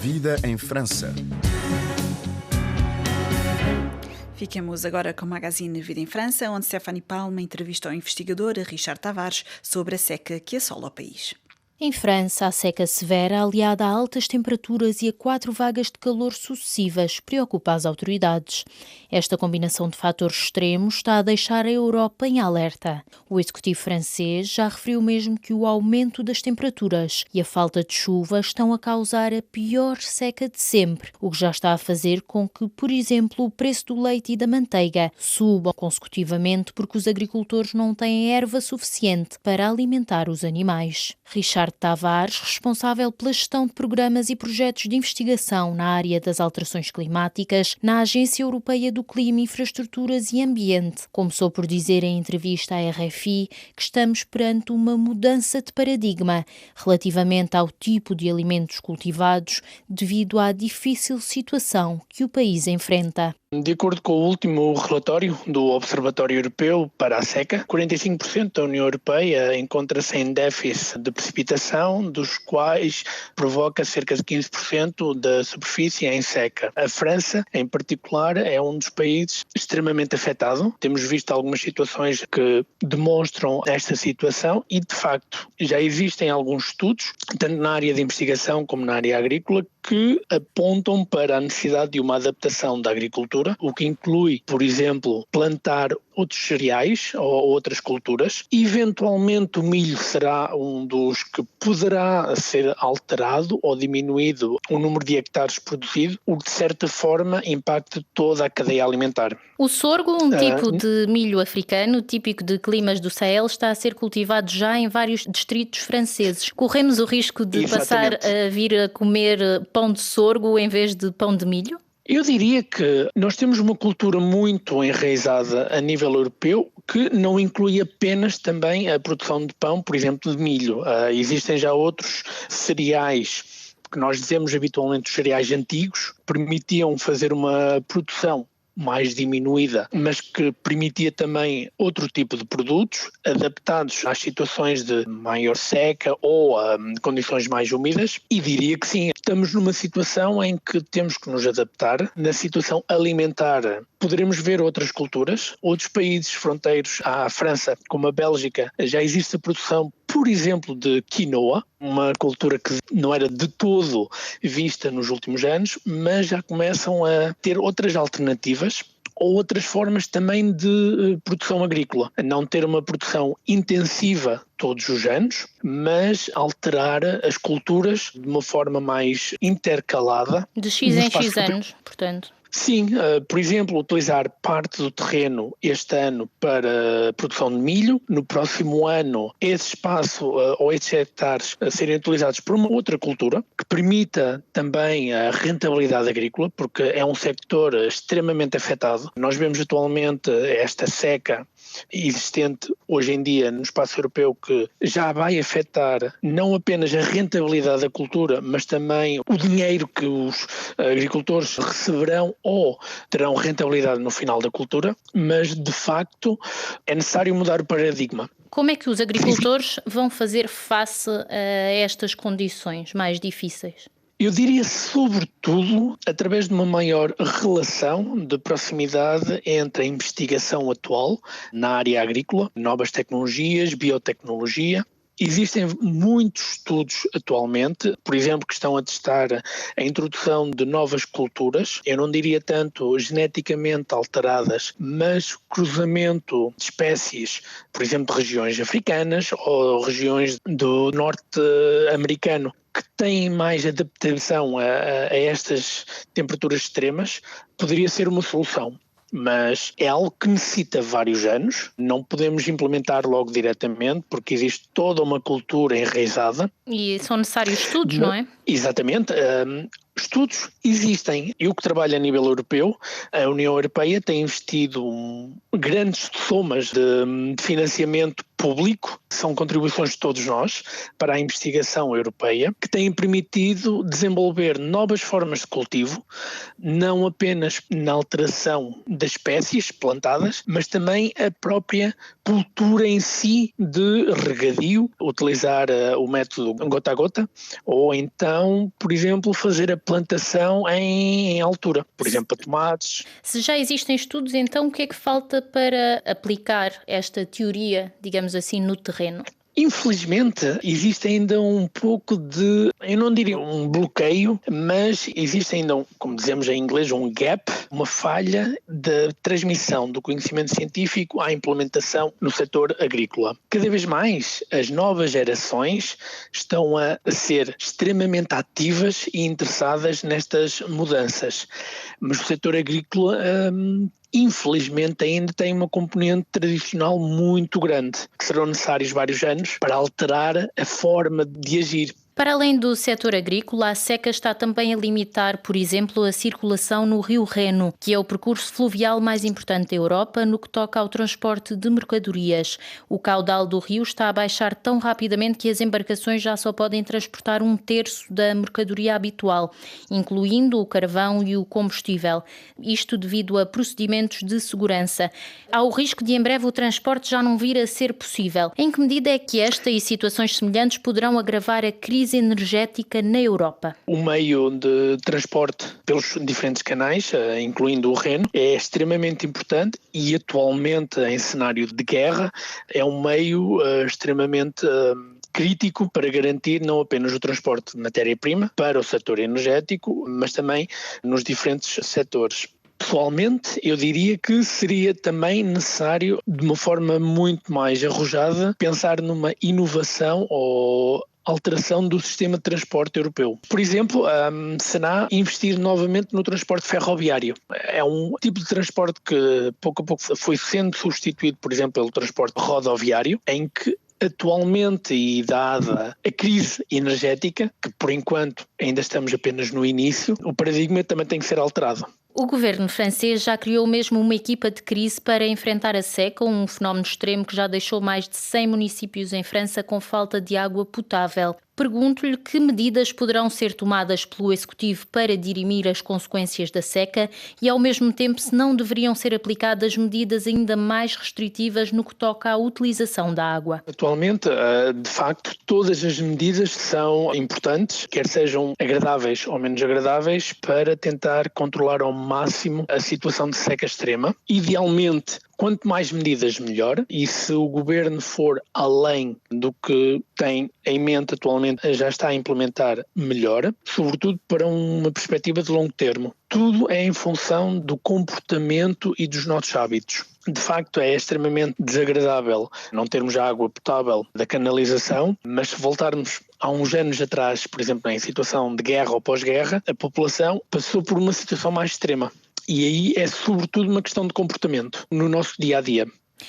Vida em França. Fiquemos agora com o magazine Vida em França, onde Stéphanie Palma entrevista o investigador Richard Tavares sobre a seca que assola o país. Em França, a seca severa, aliada a altas temperaturas e a 4 vagas de calor sucessivas, preocupa as autoridades. Esta combinação de fatores extremos está a deixar a Europa em alerta. O executivo francês já referiu mesmo que o aumento das temperaturas e a falta de chuva estão a causar a pior seca de sempre, o que já está a fazer com que, por exemplo, o preço do leite e da manteiga subam consecutivamente porque os agricultores não têm erva suficiente para alimentar os animais. Richard Tavares, responsável pela gestão de programas e projetos de investigação na área das alterações climáticas na Agência Europeia do Clima, Infraestruturas e Ambiente, começou por dizer em entrevista à RFI que estamos perante uma mudança de paradigma relativamente ao tipo de alimentos cultivados devido à difícil situação que o país enfrenta. De acordo com o último relatório do Observatório Europeu para a Seca, 45% da União Europeia encontra-se em déficit de precipitação, dos quais provoca cerca de 15% da superfície em seca. A França, em particular, é um dos países extremamente afetado. Temos visto algumas situações que demonstram esta situação e, de facto, já existem alguns estudos, tanto na área de investigação como na área agrícola, que apontam para a necessidade de uma adaptação da agricultura, o que inclui, por exemplo, plantar outros cereais ou outras culturas. Eventualmente o milho será um dos que poderá ser alterado ou diminuído o número de hectares produzido, o que de certa forma impacta toda a cadeia alimentar. O sorgo, um tipo de milho africano típico de climas do Sahel, está a ser cultivado já em vários distritos franceses. Corremos o risco de passar a vir a comer pão de sorgo em vez de pão de milho? Eu diria que nós temos uma cultura muito enraizada a nível europeu que não inclui apenas também a produção de pão, por exemplo, de milho. Existem já outros cereais, que nós dizemos habitualmente os cereais antigos, permitiam fazer uma produção mais diminuída, mas que permitia também outro tipo de produtos adaptados às situações de maior seca ou a condições mais úmidas, e diria que sim, estamos numa situação em que temos que nos adaptar. Na situação alimentar poderemos ver outras culturas, outros países fronteiros à França, como a Bélgica, já existe a produção, por exemplo, de quinoa, uma cultura que não era de todo vista nos últimos anos, mas já começam a ter outras alternativas ou outras formas também de produção agrícola. Não ter uma produção intensiva todos os anos, mas alterar as culturas de uma forma mais intercalada. De X em X anos, portanto. Sim, por exemplo, utilizar parte do terreno este ano para a produção de milho, no próximo ano esse espaço ou esses hectares a serem utilizados por uma outra cultura que permita também a rentabilidade agrícola, porque é um sector extremamente afetado. Nós vemos atualmente esta seca existente hoje em dia no espaço europeu que já vai afetar não apenas a rentabilidade da cultura, mas também o dinheiro que os agricultores receberão ou terão rentabilidade no final da cultura, mas de facto é necessário mudar o paradigma. Como é que os agricultores vão fazer face a estas condições mais difíceis? Eu diria, sobretudo, através de uma maior relação de proximidade entre a investigação atual na área agrícola, novas tecnologias, biotecnologia. Existem muitos estudos atualmente, por exemplo, que estão a testar a introdução de novas culturas, eu não diria tanto geneticamente alteradas, mas cruzamento de espécies, por exemplo, de regiões africanas ou regiões do norte americano, que têm mais adaptação a estas temperaturas extremas, poderia ser uma solução. Mas é algo que necessita vários anos, não podemos implementar logo diretamente, porque existe toda uma cultura enraizada. E são necessários estudos, não é? Exatamente. Estudos existem. Eu que trabalho a nível europeu, a União Europeia tem investido grandes somas de financiamento público, são contribuições de todos nós, para a investigação europeia, que têm permitido desenvolver novas formas de cultivo, não apenas na alteração das espécies plantadas, mas também a própria cultura em si de regadio, utilizar o método gota a gota, ou então, por exemplo, fazer a plantação em altura, por exemplo, para tomates. Se já existem estudos, então o que é que falta para aplicar esta teoria, digamos assim, no terreno? Infelizmente, existe ainda um pouco de, eu não diria um bloqueio, mas existe ainda, como dizemos em inglês, um gap, uma falha de transmissão do conhecimento científico à implementação no setor agrícola. Cada vez mais, as novas gerações estão a ser extremamente ativas e interessadas nestas mudanças, mas o setor agrícola infelizmente ainda tem uma componente tradicional muito grande, que serão necessários vários anos para alterar a forma de agir. Para além do setor agrícola, a seca está também a limitar, por exemplo, a circulação no rio Reno, que é o percurso fluvial mais importante da Europa no que toca ao transporte de mercadorias. O caudal do rio está a baixar tão rapidamente que as embarcações já só podem transportar 1/3 da mercadoria habitual, incluindo o carvão e o combustível. Isto devido a procedimentos de segurança. Há o risco de em breve o transporte já não vir a ser possível. Em que medida é que esta e situações semelhantes poderão agravar a crise energética na Europa? O meio de transporte pelos diferentes canais, incluindo o Reno, é extremamente importante e atualmente em cenário de guerra é um meio extremamente crítico para garantir não apenas o transporte de matéria-prima para o setor energético, mas também nos diferentes setores. Pessoalmente, eu diria que seria também necessário, de uma forma muito mais arrojada, pensar numa inovação ou alteração do sistema de transporte europeu. Por exemplo, será investir novamente no transporte ferroviário. É um tipo de transporte que pouco a pouco foi sendo substituído, por exemplo, pelo transporte rodoviário, em que atualmente, e dada a crise energética, que por enquanto ainda estamos apenas no início, o paradigma também tem que ser alterado. O governo francês já criou mesmo uma equipa de crise para enfrentar a seca, um fenómeno extremo que já deixou mais de 100 municípios em França com falta de água potável. Pergunto-lhe que medidas poderão ser tomadas pelo Executivo para dirimir as consequências da seca e, ao mesmo tempo, se não deveriam ser aplicadas medidas ainda mais restritivas no que toca à utilização da água. Atualmente, de facto, todas as medidas são importantes, quer sejam agradáveis ou menos agradáveis, para tentar controlar ao máximo a situação de seca extrema. Idealmente, quanto mais medidas, melhor. E se o governo for além do que tem em mente atualmente, já está a implementar, melhor, sobretudo para uma perspectiva de longo termo. Tudo é em função do comportamento e dos nossos hábitos. De facto, é extremamente desagradável não termos água potável da canalização, mas se voltarmos há uns anos atrás, por exemplo, em situação de guerra ou pós-guerra, a população passou por uma situação mais extrema. E aí é sobretudo uma questão de comportamento no nosso dia-a-dia.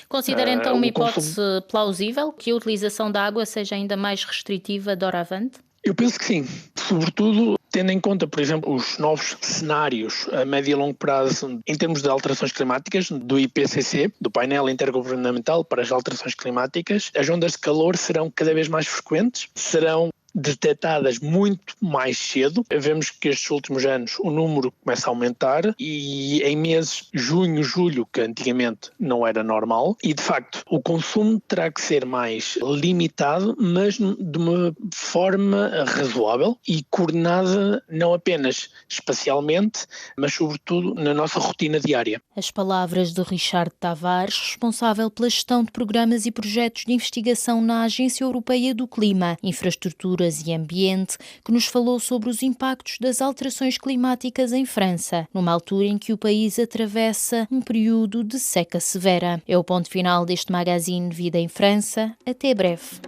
Considera então uma hipótese plausível que a utilização da água seja ainda mais restritiva doravante? Eu penso que sim, sobretudo tendo em conta, por exemplo, os novos cenários a médio e longo prazo em termos de alterações climáticas do IPCC, do Painel Intergovernamental para as Alterações Climáticas. As ondas de calor serão cada vez mais frequentes, serão detectadas muito mais cedo. Vemos que estes últimos anos o número começa a aumentar e em meses junho, julho, que antigamente não era normal, e de facto o consumo terá que ser mais limitado, mas de uma forma razoável e coordenada não apenas espacialmente, mas sobretudo na nossa rotina diária. As palavras de Richard Tavares, responsável pela gestão de programas e projetos de investigação na Agência Europeia do Clima, Infraestruturas e Ambiente, que nos falou sobre os impactos das alterações climáticas em França, numa altura em que o país atravessa um período de seca severa. É o ponto final deste magazine Vida em França. Até breve.